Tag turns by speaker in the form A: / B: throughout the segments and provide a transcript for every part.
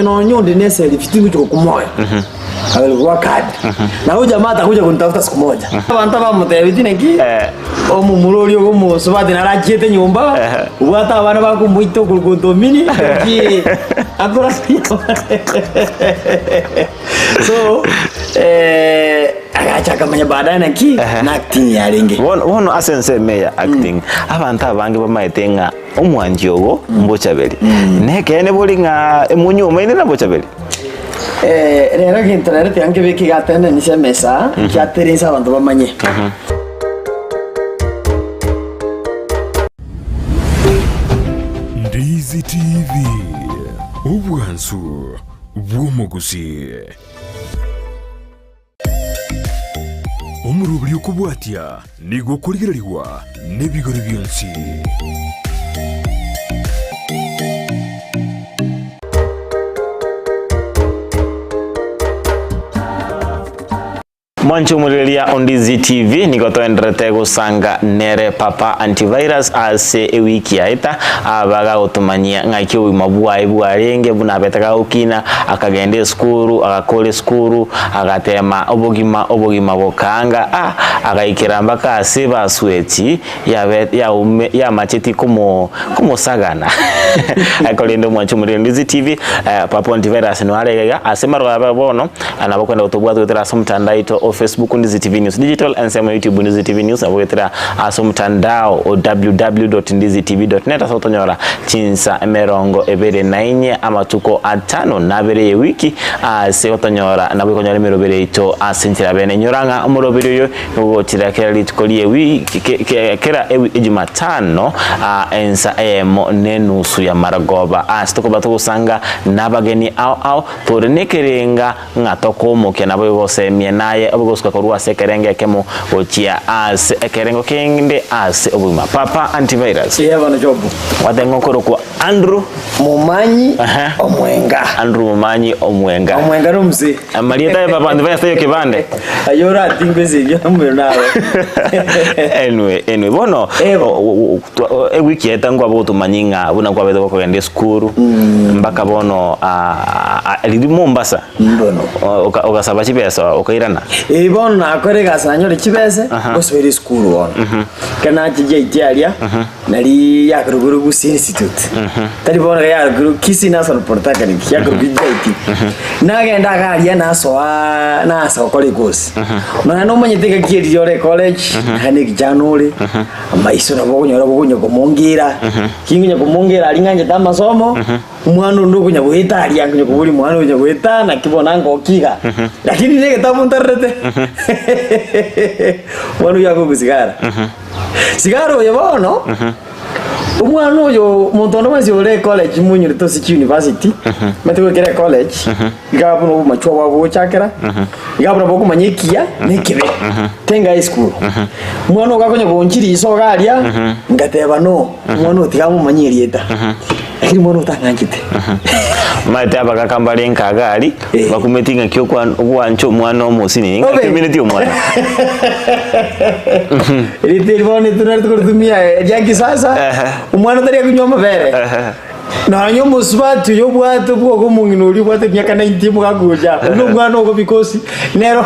A: No nyonde nese fitingu choko kumoya. Alikuwa kadi. Na huyo jamaa atakuja kunitafuta siku moja. Abantu bamutebitine ki omumurori ogumu sobade narachete nyumba. Ubata abana bakumuito kurugondomini ki akora. So agacha kamanya baadaye na ki na acting yaringe.
B: Wono asense meya acting. Abantu abange bamaitenga omwanjogo mbochabeli. Nekene bolinga emunyuma ine na mbochabeli.
A: Rero gintrere tiange biki gatene ni semesa kyatereza abantu bamanye.
C: Ndizi TV ubwansu bw'umuguzi omurubuli okubwatya nigo kuligirwa n'ebigori byonsi.
B: Mwancho mulilia on Ndizi TV niko toendrete gusanga nere papa antivirus ase ewiki yaita abaga utumanyia ngakyo wimabwa bwarenge bunabetaka ukina akagende skuru akakole skuru agatema obogima bokanga agaikiramba ka seba sweti ya macheti kumo sagana akolendo mwancho mulilia Ndizi TV papa antivirus no alega asemaro ababono anabokwenda utubwa twetera somtandaito Facebook Ndizi TV News Digital and sema YouTube Ndizi TV News abwetera mtandao www.ndizitv.net asotonyora chinsa emerongo ebere nainye amatuko atano nabere wiki se otonyora nabikonyora emerobere ito asintira bene nyoranga umurobere yo ngotira kera litkolie wiki kera ejumatano ensa nenusu ya maragoba asitoko batugusanga nabageni au torenekerenga ngatoko nabo bose mie naye obugoska korwa sekerenge kemo ochia as ekerengo kende as obuma papa antivirus
A: Bano jobu
B: wadengo koroko Andrew
A: Mumanyi Omwenga Omwenga rumzi
B: Marieta ya papa antivirus yo kibande
A: ayora tingwezi yamwe nawe
B: anyway bono wiki etangwa abotumanyinga buna kwa bedo ko ngende skuru mbaka bono ali Mombasa
A: mbono
B: ogasaba chipesa okairana
A: bono akore gasanyore chipesa osubiri skuru bono kana chije itialia nali yakruguru gusi institute tari bono yakruguru kisi national polytechnic yakruguru jiti nagenda garia naso kole gusi mana no manyiteka kiri yore college hani kijanuri maiso na bogonyo kumongira kingunya kumongira alinganje tamasomo umwana ndugunya guhitari yangunya kuburi mwana unya guhita na kibona ngokiga lakini nege tamuntarete wanu yako kusigara sigaro yabono umwana uyo montondo mazi ore college munyu to university matiko kere college igabuno machwa wabo chakera igabuno boko manyikia nikibe tenga high school umwana ugakonya gonchiri isogaria ngateba no umwana utigamu manyirieta lakini mwana utangangite
B: mate abaga kambali nkagari bakumetinga kyo kwa ncho mwana omusini ngakimene mwana
A: ili telefone tunatukutumia yangi sasa umwana tari kunywa mabere na nyomo swatu yobwatu bwo mungino uri bwate myaka 90 mugaguja uno mwana uko bikosi nero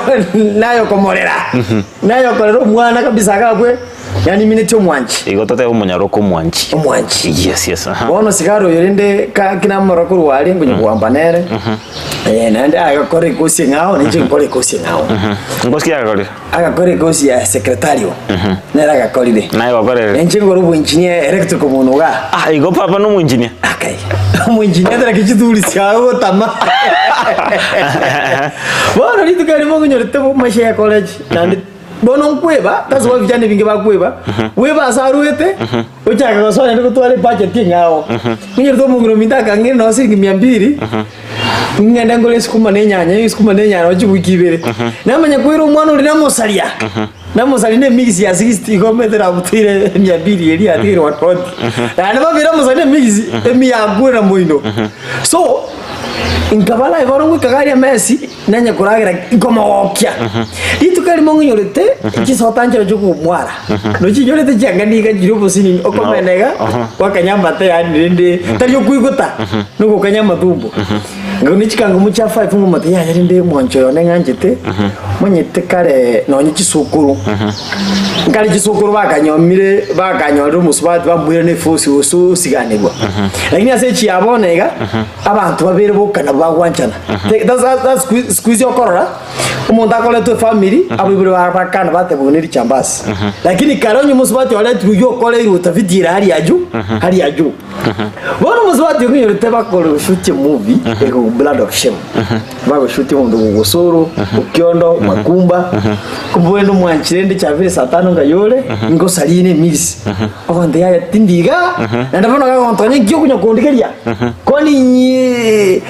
A: nayo komorera nayo korero mwana kabisa gabwe yani minute omwanchi
B: igotote umunyaroko omwanchi yes
A: bono sigaro yorende ka kina moroko wali ngo nyuambanere nande agakore kosi ngao nije ngore kosi ngao
B: ngoski
A: agakore kosi ya secretario nera agakorire
B: nayo akorere
A: nje ngoro bu engineer electrical munuga
B: igo papa no mu engineer
A: okay mu engineer tara kichiduri siago tama bono litukari mo nyorete mu mashe college nande bono nkweba tazo vijana vingi bakweba weba saruete uchaka gosone ndiko twale budget ngao ngiye to mungiro mitaka ngire no singi 200 ngenda ngole sikuma nenyanya ochibukibere namanya kwiro umwana uri namusalia namusalia ne mix ya 60 gometera butire 200 eri atire watoti na babira musalia mix emi yagura moino so inkabala ibarongo kagaria Messi nanya kuragira ikomokia itukari monyorete kisotanje cyo kumwara no kinyorete cyanganiga giro bosini okomenega wakanyamba te yani rende tari kwiguta nuko kanyamba tumbo ngoni chikango mucha 5 ngo mate ya rinde mwancho yone nganjete munyete kare nonye kisukuru ngari kisukuru bakanyomire bakanyora umusubati bambwire ne fosi usu siganirwa lakini ase chiabonega abantu babere bokana bagwanchana that's squeeze yokorora umuntu akole to family abibure bakana batebonera chambasi lakini karonye umusubati wale tuyo kole irutafitira hali yaju bona umusubati ngirute bakole shoot movie ego Blood of Shame bago shoot mu ndugusoro ukyondo makumba kubwendo mwanchirende chavire satano ngayole ngo saline miss abande ya tindiga ndabona ga ontonye gyo kunya kondikeria koni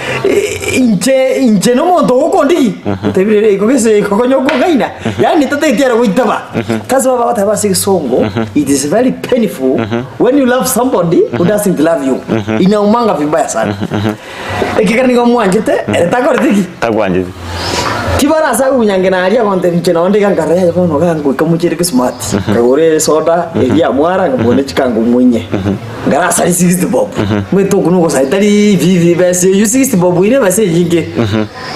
A: inche no mondo ukondiki tebire ikogese kokonyo kogaina yani tatetera kuitaba kaza baba bataba sikisongo it is very painful when you love somebody who doesn't love you inaumanga vibaya sana ekikani ngo mwanjete takortiki
B: takwanjete
A: kibara sa kunyange na aria konte bichena onde kankara ya kono kangu kamuchire ke smart kagore soda eria mwara ngone chikangu munye ngara sa 60 bob mweto kuno ko sa tari vivi base you 60 bob ine base yinge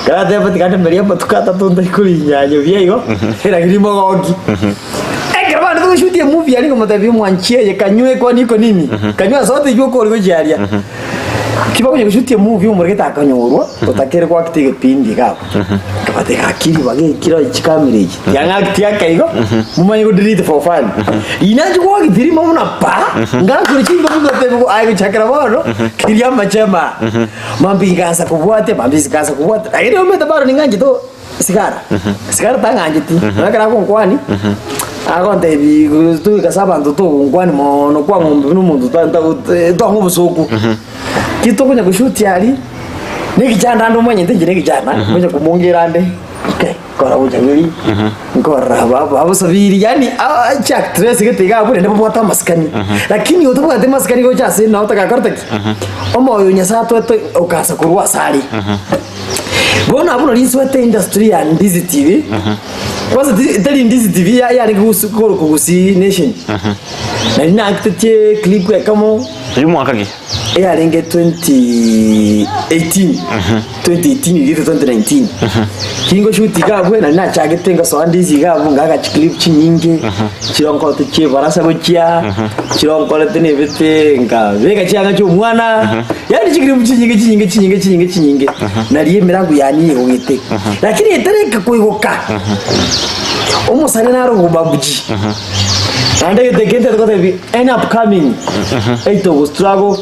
A: ngara te pati kate meria patukata tonda kuri nyanyo viego era grimo gogi ekaba ndo shoot ya movie ali ko matabi mwanchie kanywe kwa niko nini kanywa sote yuko liko jaria kiba kwenye kushuti movie umureke akanyorwa utakere kwa kitege pindi gapo kabate akiri bage kiro ichikamire iki yanga kitiaka igo mumanyi go delete for fun inaje kwa kitiri mumuna pa ngara kuri chingo mugote ayo chakara baro kiriya machema mambi gasa kubwate ayire umeta baro ninganje to sigara tanganje ti nakara ko kwani agonte bi tu kasaba ndo to ngwani mono kwa ngombe n'umuntu to ngobusuku kito kunya kushuti ali nikijana ndo mwenye ndinje nikijana mwenye kumungira ande kora ujangiri ngora baba abusabiri yani acha actress getiga bure ndebo bota maskani lakini utubuka te maskani go chase na utaka kartaki omoyo nyasato ukasa kurwa sari bona abuno linswete industry ya Ndizi TV kwanza tali Ndizi TV ya ngukuru kugusi nation na ina active clip ya kamo
B: mwaka ki
A: ya renge 2018 ile 2019 kingo shuti gabwe na chage tenga so Ndizi gabwe ngaga clip chinyinge chironko te barasa gochia chironko le tene bete nga vega chianga cyo mwana yani chikirimu chinyinge na liye mirangu yani ugite lakini etereka kuigoka umusane naro babuji ande tekente kotebi end up coming eito go struggle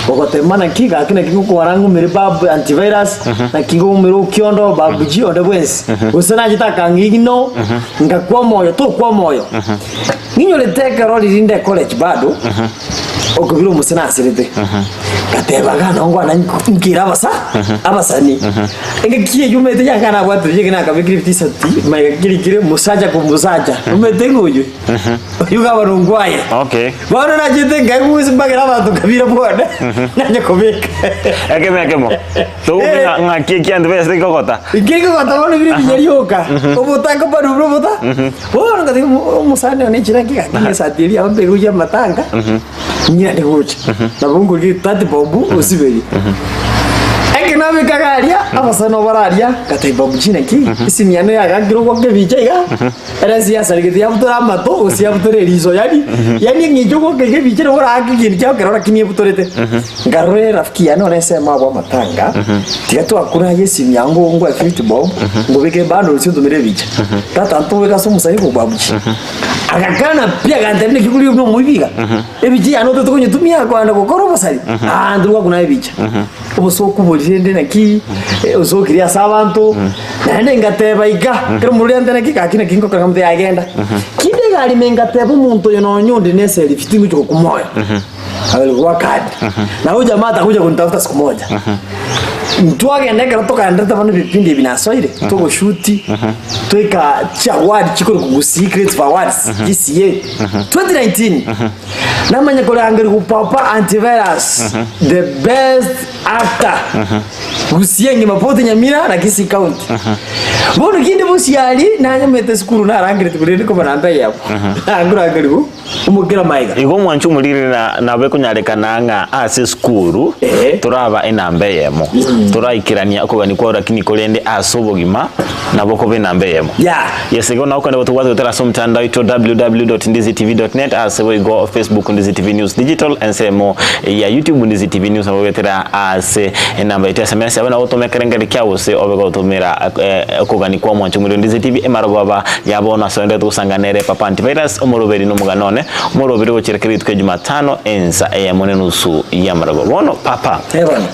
A: okote mana kiga akina kingo kwarangu mere babu antivirus na kingo mere kyondo babuji onde bwensi usana jitaka ngigino ngakwa moyo to kwa moyo ninyo le teka roli rinde college bado okubiro musana asirete kateba gana ngwana nkira abasani engekiye yumete yakana bwatu yigina kabikirifti sati mayakirikire musaja kumusaja umete nguyu yuga barungwaye
B: okay
A: bano najite ngaguzi bagira abantu kabira bwone nanye kobeka
B: ekemo to ngaki ande bese kokota
A: ikiko katabone biri byaryoka ubutanga bano ubota bona ngati musana ne chiraki kakine sati ya mberuja matanga nyina de gocha nabungu gitati bombu usiberi ekinami kagaria abasano bararia katai bombu chinaki isimiano ya gagiro kwa kebichega erasi ya sarigiti ya butora mato usia butore rizo yani ngijogo kege bichero ora akigini cyo kerora kimye butorete ngarore rafiki ya none sema abo matanga tigato akura yesi yango ngo afiti bomb ngo beke bando sindu mere bicha tata ntowe kaso musayi ko babuchi agakana pia gantene kikuli no mubiga ebiji anoto tukunye tumia kwanda kokoro basari ndruwa kuna ebicha obusoku bolirende naki usokiria sabantu nande ngateba iga kero muri andene kikakina kingo kakamte agenda kinde gali mengateba umuntu yono nyundi neseri fitingu cyo kumoya alikuwa kadi na huyo jamaa atakuja kunitafuta siku moja mtu agenda kutoka ndata bano vipindi binasoire tuko shuti tweka chaward chikoro ku secret awards this year 2019 namanya kole angeri ku papa antivirus the best actor gusienge mapote nyamira na kisi county bono kinde busiali na nyamete skuru na rangere tukurende ko banamba yapo angura angeri ku umukira maiga
B: igo mwanchu mulire na be kunyarekana nga ase skuru turaba enambe yemo turaikirania akogani kwa lakini kolende asobogima nabo ko be nambe yemo yes igo na ukanda watu wazo tera somtanda ito www.ndizitv.net ase we go Facebook Ndizi TV News Digital ensemo ya YouTube Ndizi TV News abo betera ase enamba ite SMS abana otomekerengeri kyawose obego otomera akogani kwa mwanchu mulire Ndizi TV emarobaba yabona sonde tusanganere papa antivirus omuroberi no muganone umuroberi wocherekeri twe Jumatano enza mone nusu ya marago bono papa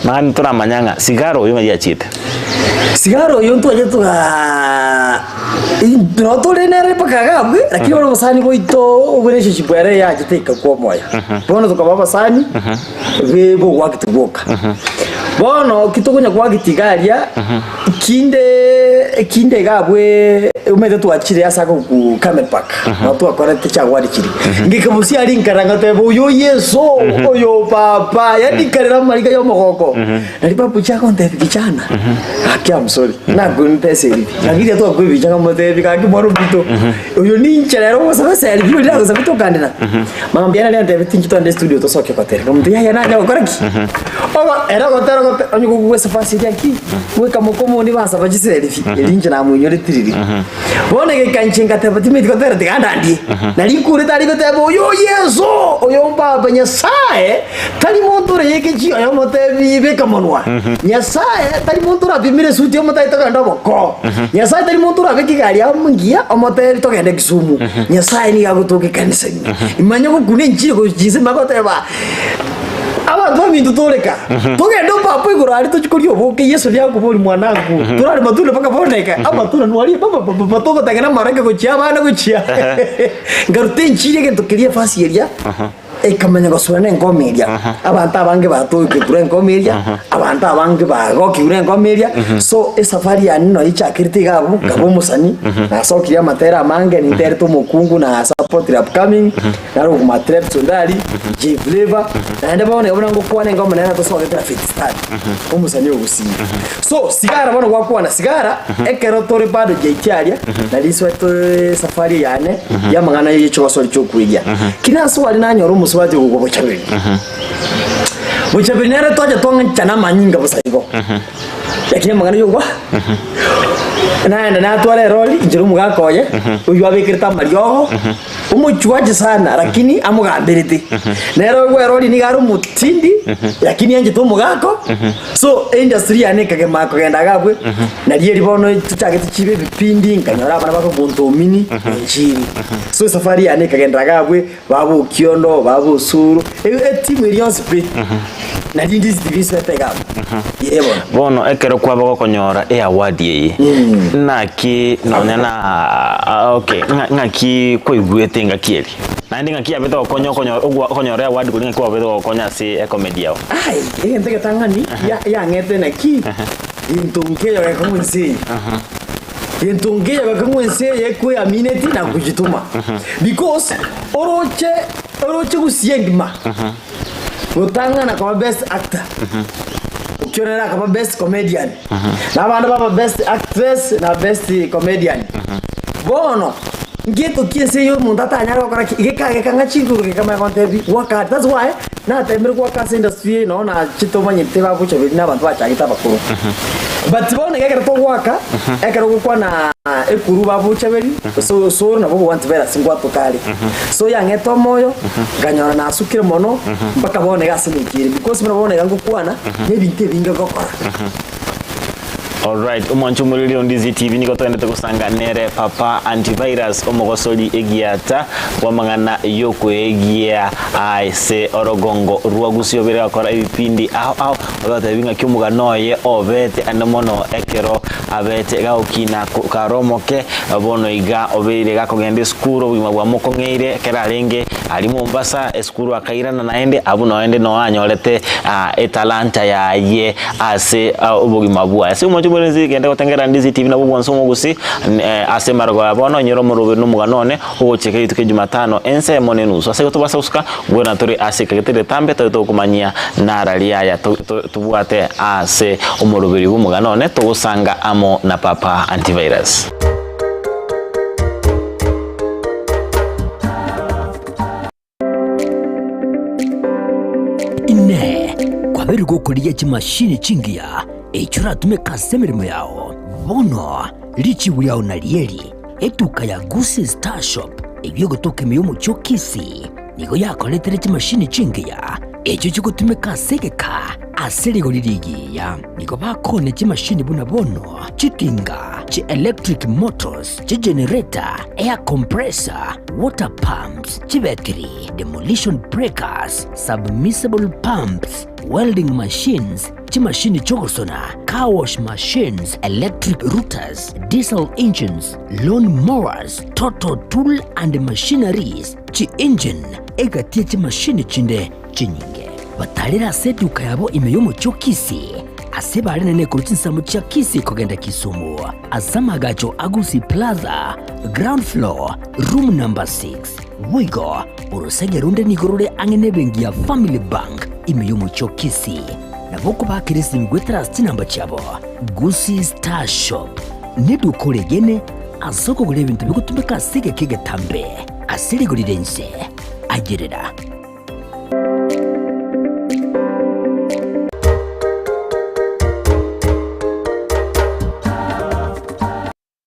B: mani turamanyanga sigaro yo yachite
A: sigaro yo ntu ajetuga ndotole nere pakagabwe lakini ono musani boito relationship yare yachiteka kwa moya bono tukababa sani bebo wakituboka bono kitukunya kwa gitigaria kinde gabwe umete twachire asako ku Camel Park no twakora tichagwari kiri ngikamusi ari nkaranga tebo yo yeso oyo papa yadikarira marika yo mogoko nari papu chako ntebi kichana aki I'm sorry na gunte seri ngiri to kwibi changa motebi kaki moro bito oyo nincha rero wasaba seri byo ndago sabito kandina mama mbiana le ntebi tinchito ande studio to soke kotere kamuntu ya na nyago koraki oba era kotero onyo kugwesa fasi yaki weka mokomo ni basa bajiseri elinje na munyore tiriri bone ke kanchenga tebati miti kotere tikandandi nali kure tali kotebo oyo yeso oyo baba nyasaye tali montore yeke ji oyo motebi beka monwa nyasaye tali montora bimire suti omotai to kanda boko nyasaye tali montora beki gari amungia omotebi to kende Kisumu nyasaye ni gagutoke kanisa imanyo ko kune nchire ko jise makoteba abantu bamintu toreka tugenda papa igoro ari tuchikuriyo boke Yesu lya kubori mwanangu turari matule paka boneka amatuna nwali papa togo tagena marake ko chia bana ko chia ngarute nchire ke tokiria fasi eria ekamanya gosubana enkomeria abantu abange batoke kure enkomeria abantu abange bagoki kure enkomeria so esafari ya nino ichakirite gabo gabo musani na sokiria matera mange ni terto mukungu na support upcoming naro kuma trap sondari J Flavor na ndaba one obona ngokwana ngoma na to soke traffic start umusani ogusinya so sigara bono gwakwana sigara ekero tore bado jeitiaria na liswa to safari yane ya mangana yichosori chokuigia kinaso ali nanyoro muswaje gugo chabiri muchabiri nere toja tonga chana manyinga busaigo yakine mangana yogwa na twale roli injiru mugakoye uyu abikirita maryogo umuchwaje sana lakini amugambirite nero gwe roli ni garu mutindi lakini anje to mugako so industry yanekage mako genda gabwe na lieri bono tuchage tuchibe bipindi nganyora abana bako bunto mini njiri so safari yanekage genda gabwe babu kiondo babu suru team Lions Split na Ndizi TV setega yebo
B: bono ekero kwa bako konyora award ye naki nonyana okay ngaki koigwete ngakieri nandi ngaki abeto konyora award kulinga kwa abeto konya si comedy yao
A: ai ngente tangani ya ngete naki intunge ya kumwensi intunge ya kumwensi yekwe amineti na kujituma because oroche kusiengma utangana kama best actor ukionera kama best comedian na banda baba best actress na best comedian bono ngeto kiese yo mundata anyara okora igeka ngachinguru kama kontebi waka that's why na temere kwa kasa industry no na chito manyete ba kucha bina abantu bachagita bakuru but bono ngekera to waka ekera gukwa na ekuru babucha beri so na bo want vera singwa to kali so yangeto moyo ganyora na asukire mono mpaka bone gasinikire because mna bone ngukwana nebinte binga gokora.
B: Alright, umanchu mulili on Ndizi TV niko twende tukusanga nere papa antivirus omogosoli egiata wamangana yoko egia aise orogongo ruagusio bere akora ibipindi au abata binga kyumuga noye obete anamono ekero abete gaukina karomoke abono iga obeire gakogende skuro bima bwa mokongeire kerarenge ali Mombasa eskuru akairana naende abuno ende no anyorete etalanta yaye ase ubugima bwa ase umanchu mulili genda gotengera Ndizi TV na bubwanso mugusi ase margo abono nyiro murubi numuganone ugocheke yituke Jumatano ense mone nusu ase gotubasa usuka ngwena turi ase kagetire tambe to kumanyia naralia ya tubuate ase umurubiri bumuganone tugusanga amo na papa antivirus.
D: abari gukoria chimashini chingia echura tume kasemirimo yao bono lichi yao na lieli etuka ya Gusii Star Shop ebyo gotoka miyomo chokisi nigo yakoletere chimashini chingia echo chikutume kasegeka aserigo lirigiya nigo bakone chimashini buna bono chitinga chi electric motors chi generator air compressor water pumps chi battery demolition breakers submersible pumps welding machines chi mashini chogosona car wash machines electric routers diesel engines lawn mowers total tool and machineries chi engine egatie chi mashini chinde chinyinge batalira seduka yabo imeyomo chokisi asebare nene kurutinsamu cha kisi kogenda Kisumu asamagacho Gusii Plaza ground floor room number 6 wigo urusenge runde nigorore angene bengi ya Family Bank imeyomo chokisi na boko bakirisi migwetara namba chabo Gusii Star Shop nidukore gene asoko gure bintu bigutumeka sige kige tambe asiri gurirense agerera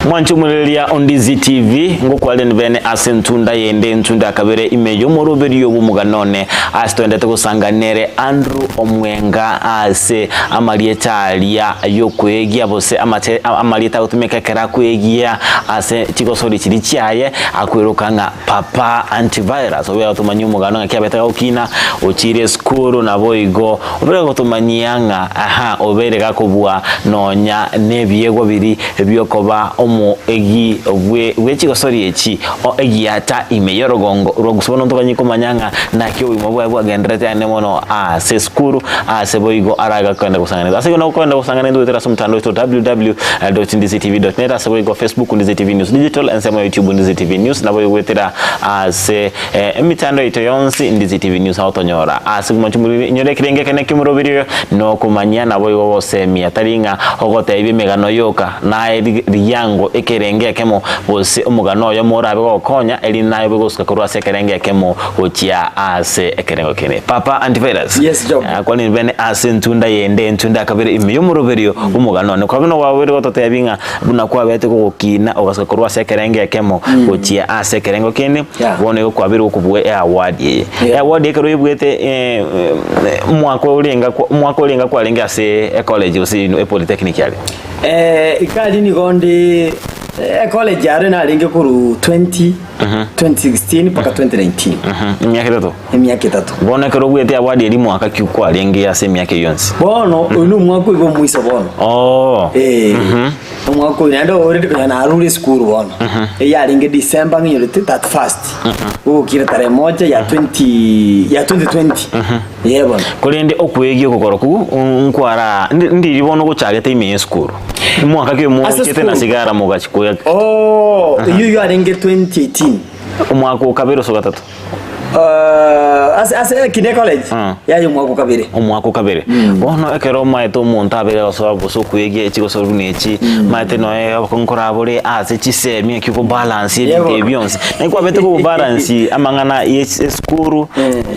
B: mwanchumulilia Ondizi TV ngukwale nibene ase ntunda yende ntunda akabere imeyo moroberi yobumunganone asitwendete gusanganere Andrew Omwenga ase amalietalia yokwegia bose amalieta utumeka kera kwegia ase chikosori chiri chiaye akwirukanga Papa Antivirus obe atumanya umugano ngakiabeta ukina uchire skuru na boigo obere gutumanyanga obere gakubwa nonya nebiego biri ebyokoba egi wechikosori echi egi ata imeyorogongo rogusobono ntokanyiko manyanga nakyo wimobwa bwagendrete ane mono se skuru se boigo araga kwenda kusangana ase no kwenda kusangana ndo tera sumtando www.ndizitv.net ase boigo Facebook Ndizitv News Digital and sama YouTube Ndizitv News na boigo tera se emitando ito yonsi Ndizitv News autonyora ase kumachumuri nyore kirenge kene kimurobiri no kumanya na boigo bose miataringa ogote ibimegano yoka na riyango ekerenge kemo bose umugano yo morabe gokonya eli nayo begosuka kurwa sekerenge kemo ochia ase ekerengo kene Papa Antivirus
A: yes job
B: kwani bene ase ntunda yende ntunda kabere imiyo muroberio umugano ne kwabino wawere gotote yabinga buna kwa bete gukina ogasuka kurwa sekerenge kemo ochia ase ekerengo kene bone go kwabire ukubwe award ekero yibwete mwako ulenga kwa lenga ase college usi polytechnic yale
A: ikali ni gonde college yare na linge kuru 2016 paka 2019
B: miaka itatu bona kero bwete award eri mwaka kyukwa linge ase miaka yonsi
A: bono uno mwako ibo mwiso bono mwako inando already kana aruri school bono ya linge December ngiyo 31st ukira tare moja ya 2020 yebo
B: kolende okwegi okokoroku nkwara ndiri bono gucagete ime school mwaka kyo mwakete na sigara mugachikoya
A: you are in 2018
B: umwaka ukabero so gatatu
A: as kine college ya umwaka kabere bono
B: ekero maeto monta abega so boso kwege ekiko so runechi maete no akonkora bore ase chisemi ekiko balance ebionse naikwa bete ko balance amangana eskuru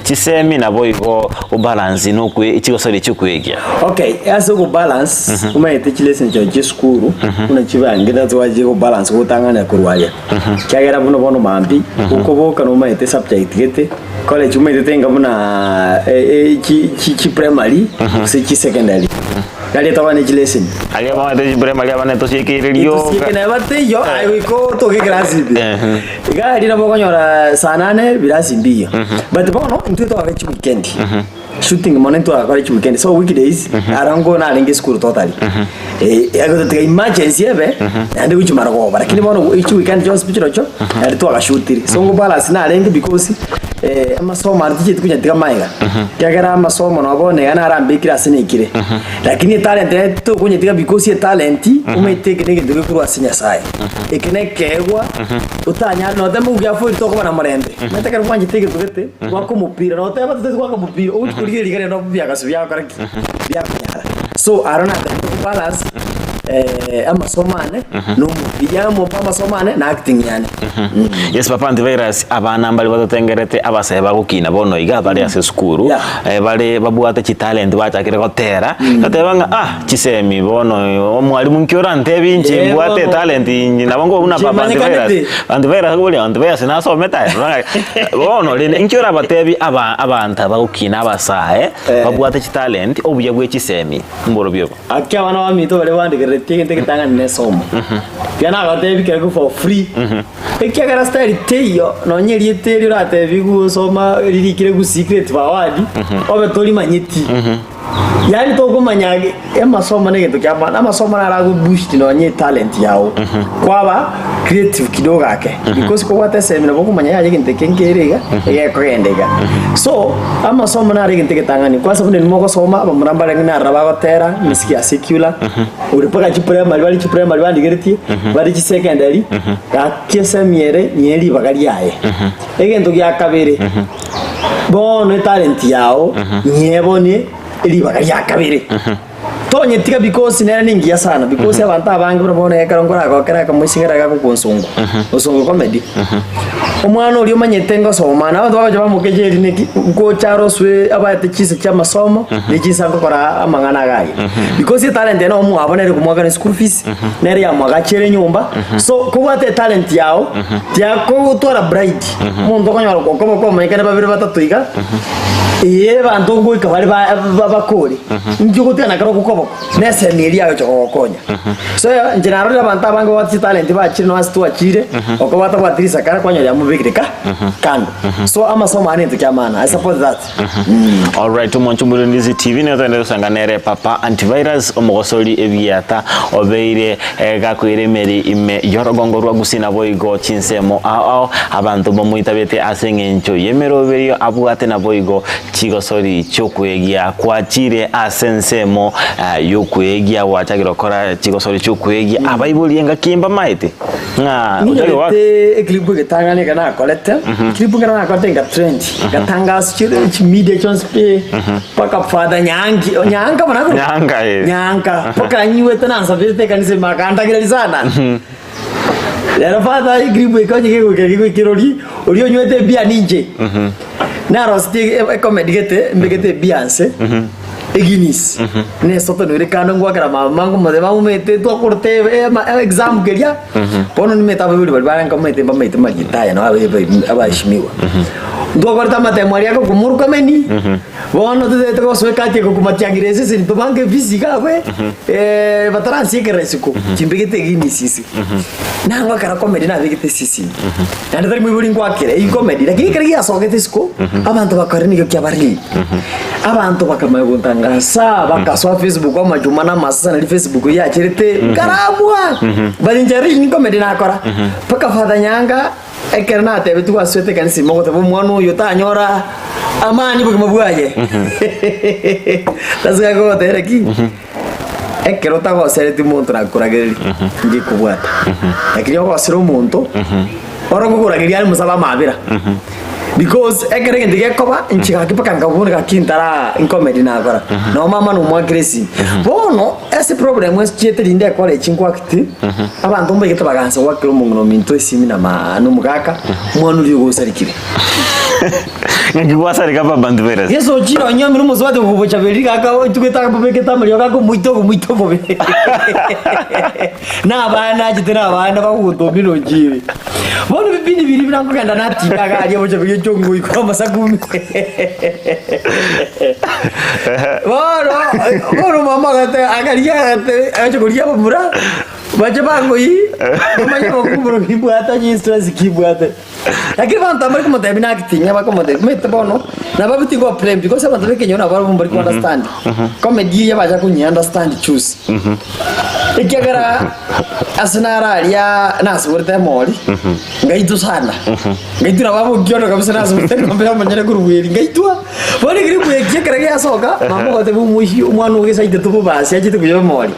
B: chisemi na boigo o balance no kwe ekiko so lechikwege
A: okay aso ko balance umaete chilesen cho skuru una chibangira twaje ko balance utangana kurwaya kyagera bono mambi ukoboka no maete subject gete college umetenga buna chi primary chi secondary kali tawane chi lesson
B: ali ba te primary abane to sikiririo
A: sikena bate yo ai ko to ke class bi gari na bokonyora sanane birasi mbio but bono ntuto abechi weekend shooting monento college weekend so weekdays arango na linge school totally ago te emergency ebe ande uchi marago lakini bono each weekend just pichiro cho ande to agashutiri so ngo balance na linge because amasomo artije tukunya tika maiga kyagera amasomo nabone yana arambikira sinikire lakini talent to kunya tika because talent umeteke nige nduge kurwa sinya sai ikene kegwa utanya no temu gya fu to ko na marende meteka kwanje teke tugete wako mupira no teba tete wako mupira uchi kurigiri gare no bya kasu bya karaki bya kunyara so arona balance amasomane n'umubiyamo amasomane na acting yani.
B: Yes papa antivirus abana mbali batotengerete abasaya bagukina bono iga bali ase skuru bali babuate chi talent bachakire gotera gatebanga chisemi bono omwalimu nkiora ntebi nje buate talent inji nabongo una papa antivirus gole antivirus na so meta bono le nkiora batebi abanta bagukina abasaya babuate chi talent obuye bwe chisemi mboro byo
A: akya bana bamito bale bandikere tigente kitanga nesomo yana gatebi kego for free ekya gara style teyo no nyeri eteri ratebi gusoma ririkire gu secret bawadi obe tori manyiti yani to kumanyage amasomo negeto kyabana amasomo naragu boost no nye talent yawo kwaba creative kidogo ake because ko wate semina boko manya yaje kinte kenkerega yekwendega so amasomo nari kinte ketangani kwa sababu ni moko soma abamurambale ngina rabagotera misiki ya secular uri paka chi primary bandi gereti bari chi secondary akesemiere nyeri bagari yaye egento gya kabere bono talent yawo nyebone iriba yakabiri tonye tika because nera ningia sana because abantu abangi urabona yakarongora akokera kamushingara gakukonsungu osongo comedy omwana uri umanyete ngo somana abantu baje bamukejeri neki ko charoswe abate chise cyamasomo n'ikisa ngokora amangana gaye because talent eno omu abonere kumwaga school fees nere yamwagachere nyumba so kubate talent yao tyako gutora bride muntu konyara kokoba ko manyekane babiri batatuiga bantu ngo ikabari bakori njugutena karo kukobo nese niri yayo chokokonya so generally abantu abango bati talent bachire no asitu achire oko bata batirisa kara kwanya ya mubigirika kando so amasomo ane tukyamana I support that
B: all right umonchumuri ndizi TV ne tende sanganere papa antivirus omogosori ebiata obeire gakwiremeri ime yorogongo rwa gusina boigo chinsemo abantu bomuitabete asengencho yemeroberio abuate na boigo chigosori chokwegia kwachire asensemo yokwegia wachagirokora chigosori chokwegia abaibolienga kimba maite
A: utari wa clip getangane kana kolete clip kana kotenga trend gatanga media chance paka fada nyanga manako nyanga paka nyiwe tena sabete kanise makanda giralizana lero fada clip ikonye kirori uriyo nywete bia ninje na rosti comedy gete Beyonce Eginis ne soto no rekano ngwakara mango madema mumete to korte exam geria pono ni meta bibuli balbara nkamete bamete magitaya no abashimiwa ndo korta mate moria ko kumur kameni bono de to so kati ko kumatiagirese sin to bange fizika we batara sikere siku chimbigete Eginis sisi na ngwakara comedy na bigete sisi na ndari mwibuli ngwakire i comedy lakini kari asogete siku abantu bakareni ko kyabari abantu bakamayontanga ngasa bakaswa Facebook kwa majumana masasa na Facebook ya chirete karabwa balinjari ni comedy nakora paka fada nyanga ekerna tebe tu aswete kanisi mogo tebo mwana yo tanyora amani buguma buaje tasga ko tereki ekero tago sereti monto na kurageri ngikubwata lakini ko asiro monto orongo kurageri ari musaba mabira because ekere ndige koba nchika kipaka ngabone kakintara incomedy nakora no mama no mwagresi bono ese problem wes chete linde kole chinkwa kiti abantu mbe gita baganza wakiro mungu minto esimi na manu mugaka mwana uri gusarikire
B: ngi wasarika pa banduvera
A: yeso chiro nyomi no muzwate kubocha berika ka tuketa babeketa muri kako muito bobe na bana chitera bana bakudomino jiri bono bibindi biri birango kanda nati kaga ali bocha chongo ikoma masakumi Bueno mama gate agaria gate acho kuria bamura bacha bango yi mama yo kubro kibuata ni stress kibuata lakini vanta mari como deve na kitinha ba como deve mete bono na ba biti go plan because vanta ve kenyo na ba mbari ko understand comedy ya bacha kunya understand choose ikagara asinara ya nasurte mori ngaitu sana ngaitu na babo gyono kabisa nasurte ngombe manyere kuruwiri ngaitua bone kiri kuye kare ya soka mama gote bu mushi umwana ugesa ite tubu basi ajite kuyo mori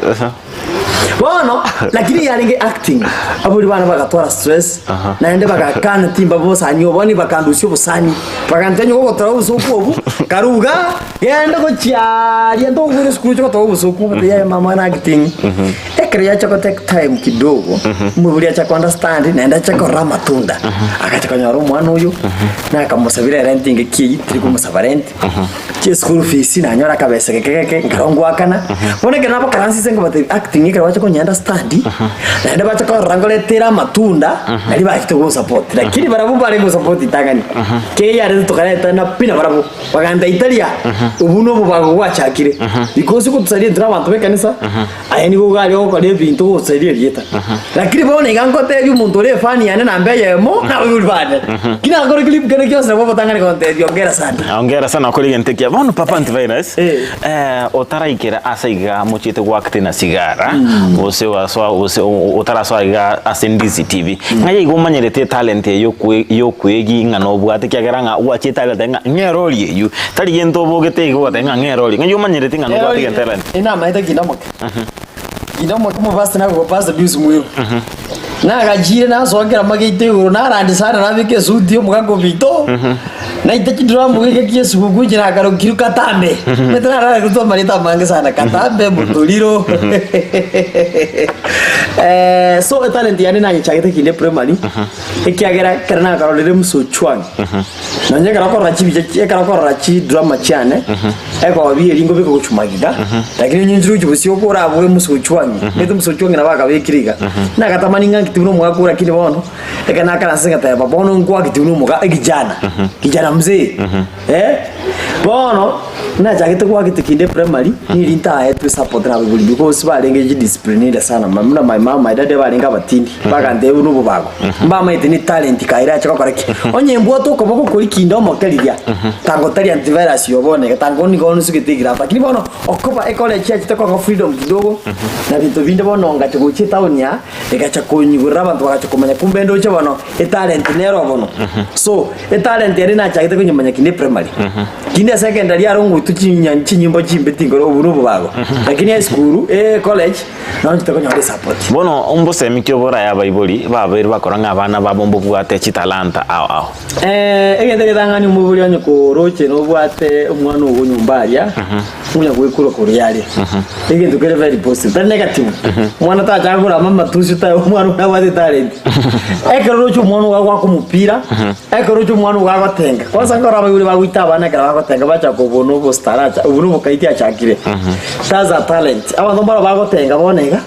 A: bono lakini yaringe acting aburi bana bagatwara stress naende bagakana timba bosa nyo boni bakandusyo busani bakantanyo ko tara usuku obu karuga yenda ko cyari ndo ngure skuru cyo to usuku ya mama na acting akria chako take time kidogo mwili acha understand naenda chako ra matunda akacha kanyaro mwana uyu na akamusabira rent ingeki tiri kumusaba rent che school fees na nyora kabese keke ngarongo akana bone kana ba karansi sengo bate acting ikara wacha kunya understand naenda bacha ko rangole tira matunda nali ba kito support lakini barabu bari go support itangani ke yare tukareta na pina barabu baganda Italia ubuno bubago wachakire because kutusalia drama to kanisa ayeni go gari ko de bintu go salia dieta lakini bone gango te yu muntu le fani yana na mbeye mo na ulbane kina ngoro clip kana kyo sa baba tangani ko te ongera sana ko ligente kia bono papa antivirus otaraikira asaiga muchite gwakte na sigara ose waswa ose otaraswa iga asendizi TV ngaye igomanyerete talent yo kwegi ngano bwate kyageranga wache talent nga ngeroli yu tali yento bogete igwate nga ngeroli ngayo manyerete ngano bwate talent ina maita kinamo como basta na go basta bius muyo na gajire na so ngera magite uro na randi sana na bike studio mugago bito na itachi drama ngeke kiesu gujira karo kiru katambe metra ra kuto marita mange sana katambe mutuliro so talent yani na chagete kile primary ikiagera karana karo le musochwani na nyega ko rachi bije kara ko rachi drama chane eko bi ringo biko kuchumagiga lakini nyinjuru chubusio ko rabo musochwani metu musochwani na baka bekiriga na katamani ngangi tibuno mwakura kile bono ekana kana singa ta bono ngwa kitibuno muga kijana mzee bono na jagete kwa kitikinde primary ni linta etu support na biguli because balenge discipline sana mamuna my mom my dad balenga batindi bagande uno bubago mbama itini talent kaira chako karaki onye mbuo to ko boko kuri kindo mokeliria tango tali antivirus yobone tango ni gono sukitigira lakini bono okopa ekole church to ko freedom kidogo na bintu binde bono ngacho kuchita unya ekacha konyugura abantu bagacho kumenya kumbe ndo che bono talent nero bono so talent yari na chagete kunyumanya kinde primary kinde secondary arongo tuchinya chinyimbo chimbetingo uburubu bago lakini high school college naho tutakonya support
B: bono umbose mikyo bora ya baibuli babiri bakoranga abana babombo bwate chitalanta ao
A: egende gedangani umubuli onye ko roche no bwate umwana uwo nyumbaria kunya kwikuro kuriali egende kere very positive negative umwana tajagura mama tushita umwana unabate talent ekero umwana wa kumupira ekero umwana wa gatenga kwanza ngora baibuli bagwita abana kera bagotenga bacha kubono bo staracha ubuno kaiti achakire taza talent abantu mbara bagotenga bonega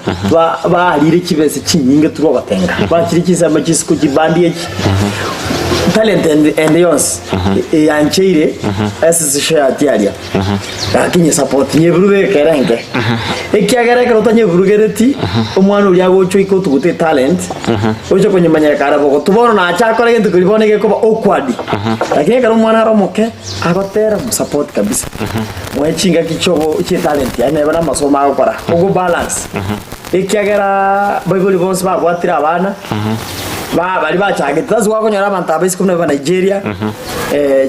A: ba alire kibese chinyinge turo batenga bakiri kisamba kisiko kibandie talent and yons yancheire ss share tiaria akinye support nyeburube kerenge ekiagera kerotanye burugereti umwana uri agocho ikotu gute talent ojo konyemanya karabo tubono na achakora gento kulibonege ko awkward lakini karo mwana romoke agotera support kabisa mwechinga kichobo chi talent yani bana masoma akora ugo balance ekiagera bible bonus ba kwatira abana bali bachage tazi wako nyara abantu abisi kumwe ba Nigeria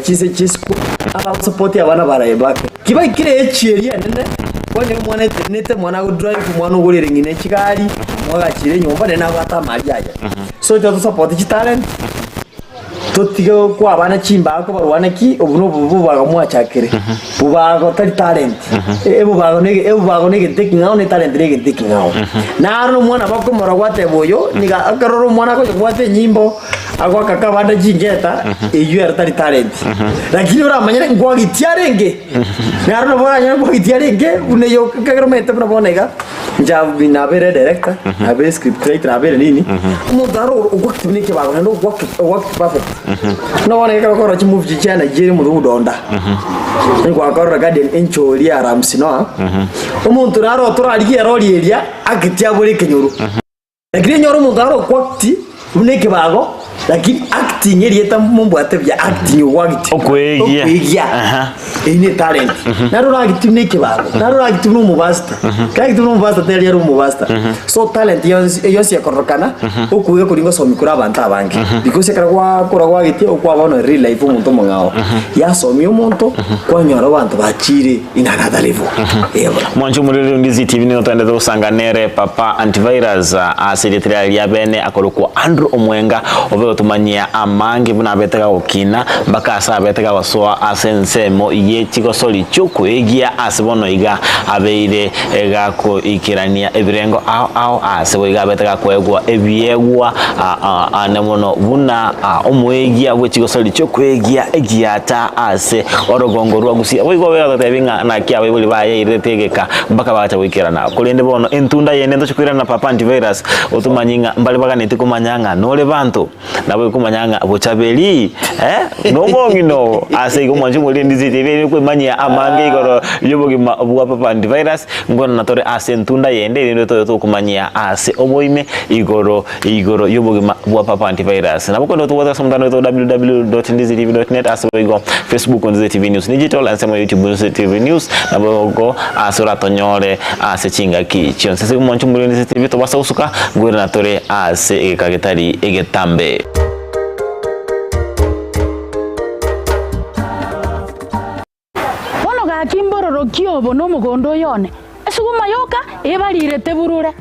A: chisku aba support abana baraibake kiba kire echiria nene konye mwana nete mwana go drive mwana ugurire ngine chikari mwagachire nyomba nena bata mariaja so to support chi talent totigo kwa abana chimba ko barwana ki obuno bubaga mwachakire bubaga tali talent ebubago nege taking out ne talent nege taking out na arno mwana bako moragwate boyo niga akaroro mwana ko gwate nyimbo agwa kakabanda jingeta eyu tali talent lakini ora manyana ngwagitiarenge na arno bora nyana ngwagitiarenge uneyo kagromete bana bonega nja binabere director abe script writer abe nini mudaro ugwakitibine ke bago ndo ugwakit perfect no wane ka ko move jichana jiri mu udonda ngo akora garden encholi aramsino umuntu raro turariye roli elia akitia buri kenyuru lakini nyoro mudaro kwakti uneke bago lakini acting elieta mumbo atebya acting wagiti okwegia ine talent narura agitune kibago narura agitune mu basta kagitune mu basta tele yaro mu basta so talent yosi yakorokana okuye kuringo so mikura abantu abange because karagwa kuragwa giti okwa bono real life umuntu mungao yasomi umuntu kwanyora abantu bachire inanada level yebora
B: mwancho muri Ndizi TV ni otande usanga nere papa antivirus asidetria ya bene akoroko Andrew Omwenga obe utumanyia amangi buna betega ukina mbaka asa betega wasoa asensemo yechiko soli chukwegia asibono iga abeire egako ikirania ebirengo ao asebo iga betega kwegwa ebiegwa anemono buna omwegia bwechiko soli chukwegia egiata ase orogongo rwagusia boigo wega tebinga na kia bibuli baye iretegeka mbaka bacha gwikirana kulinde bono entunda yene ndo chukwirana papa antivirus utumanyinga mbali baga netikumanyanga nole bantu nabo kumanyanga bochabeli no ase kumanju muri ndizitebe kwemanya amange igoro yobogima bwa papa antivirus ngona natore ase entunda yende ndo to kumanyia ase oboime igoro yobogima bwa papa antivirus nabo kondo tuwaza somdano www.ndiztv.net asego Facebook ndiztv news digital and YouTube ndiztv news nabo go asura tonyore ase chinga kichon sese kumanju muri ndiztv to basa usuka ngwera natore ase kagetari egetambe
E: bono gakimbororo kiobo no mugondo yone esuguma yoka ebalirete burure